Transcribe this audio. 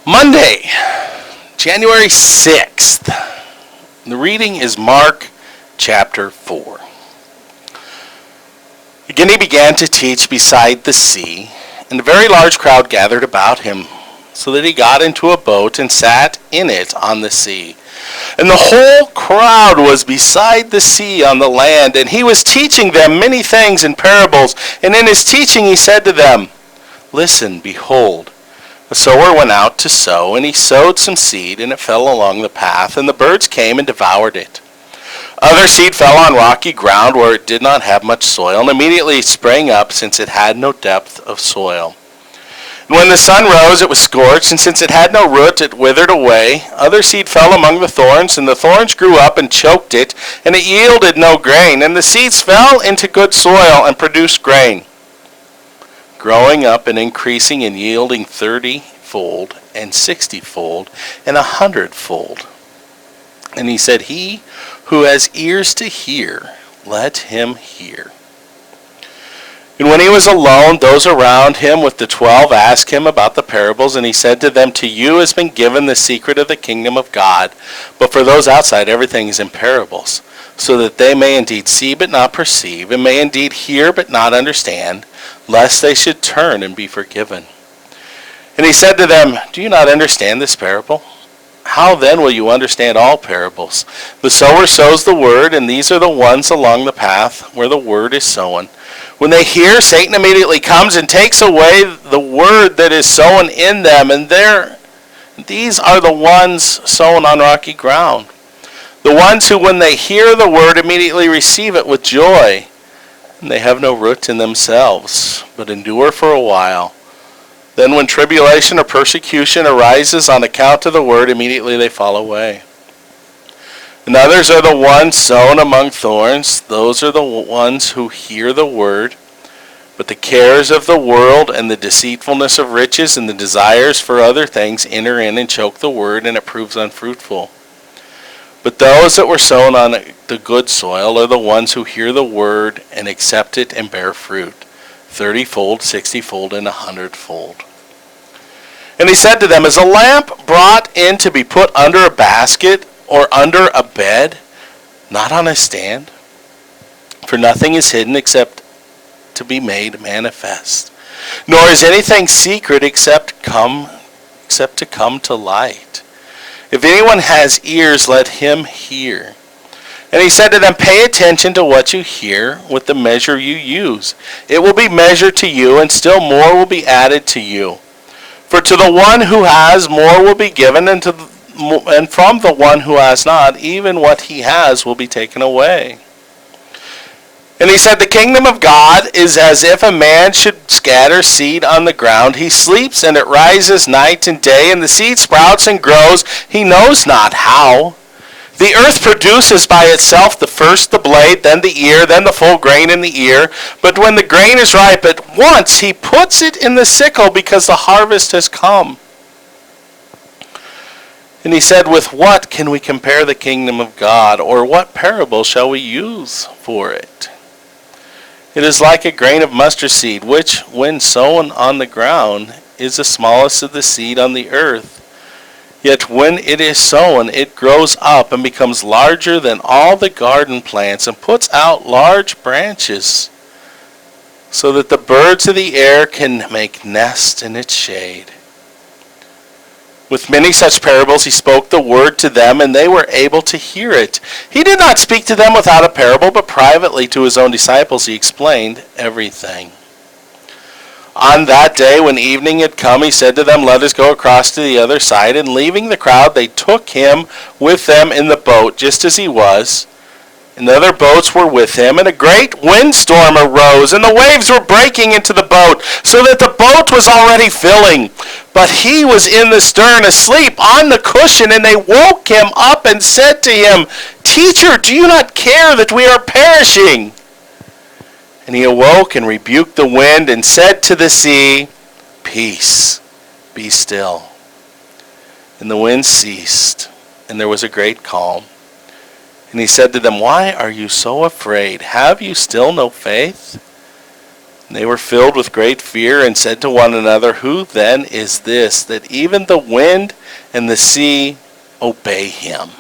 Monday, January 6th. The reading is Mark chapter 4. Again he began to teach beside the sea, and a very large crowd gathered about him, so that he got into a boat and sat in it on the sea. And the whole crowd was beside the sea on the land, and he was teaching them many things in parables. And in his teaching he said to them, "Listen, behold, a sower went out to sow, and he sowed some seed, and it fell along the path, and the birds came and devoured it. Other seed fell on rocky ground where it did not have much soil, and immediately it sprang up, since it had no depth of soil. And when the sun rose, it was scorched, and since it had no root, it withered away. Other seed fell among the thorns, and the thorns grew up and choked it, and it yielded no grain. And the seeds fell into good soil and produced grain, growing up and increasing and yielding 30-fold and 60-fold and 100-fold. And he said, He who has ears to hear, let him hear." And when he was alone, those around him with the 12 asked him about the parables, and he said to them, "To you has been given the secret of the kingdom of God, but for those outside everything is in parables, so that they may indeed see but not perceive, and may indeed hear but not understand, lest they should turn and be forgiven." And he said to them, "Do you not understand this parable? How then will you understand all parables? The sower sows the word, and these are the ones along the path where the word is sown. When they hear, Satan immediately comes and takes away the word that is sown in them, and these are the ones sown on rocky ground. The ones who, when they hear the word, immediately receive it with joy, and they have no root in themselves, but endure for a while. Then when tribulation or persecution arises on account of the word, immediately they fall away. And others are the ones sown among thorns. Those are the ones who hear the word, but the cares of the world and the deceitfulness of riches and the desires for other things enter in and choke the word, and it proves unfruitful. But those that were sown on the good soil are the ones who hear the word and accept it and bear fruit, 30-fold, 60-fold, and 100-fold. And he said to them, "Is a lamp brought in to be put under a basket or under a bed, not on a stand? For nothing is hidden except to be made manifest, nor is anything secret except to come to light. If anyone has ears, let him hear." And he said to them, "Pay attention to what you hear with the measure you use. It will be measured to you, and still more will be added to you. For to the one who has, more will be given, and from the one who has not, even what he has will be taken away." And he said, "The kingdom of God is as if a man should scatter seed on the ground. He sleeps, and it rises night and day, and the seed sprouts and grows, he knows not how. The earth produces by itself the first the blade, then the ear, then the full grain in the ear. But when the grain is ripe, at once he puts it in the sickle, because the harvest has come." And he said, "With what can we compare the kingdom of God, or what parable shall we use for it? It is like a grain of mustard seed, which, when sown on the ground, is the smallest of the seed on the earth. Yet when it is sown, it grows up and becomes larger than all the garden plants, and puts out large branches, so that the birds of the air can make nests in its shade." With many such parables he spoke the word to them, and they were able to hear it. He did not speak to them without a parable, but privately to his own disciples he explained everything. On that day, when evening had come, he said to them, "Let us go across to the other side." And leaving the crowd, they took him with them in the boat, just as he was. And the other boats were with him. And a great windstorm arose, and the waves were breaking into the boat, so that the boat was already filling. But he was in the stern, asleep on the cushion. And they woke him up and said to him, "Teacher, do you not care that we are perishing?" And he awoke and rebuked the wind and said to the sea, "Peace, be still." And the wind ceased, and there was a great calm. And he said to them, "Why are you so afraid? Have you still no faith?" They were filled with great fear and said to one another, "Who then is this, that even the wind and the sea obey him?"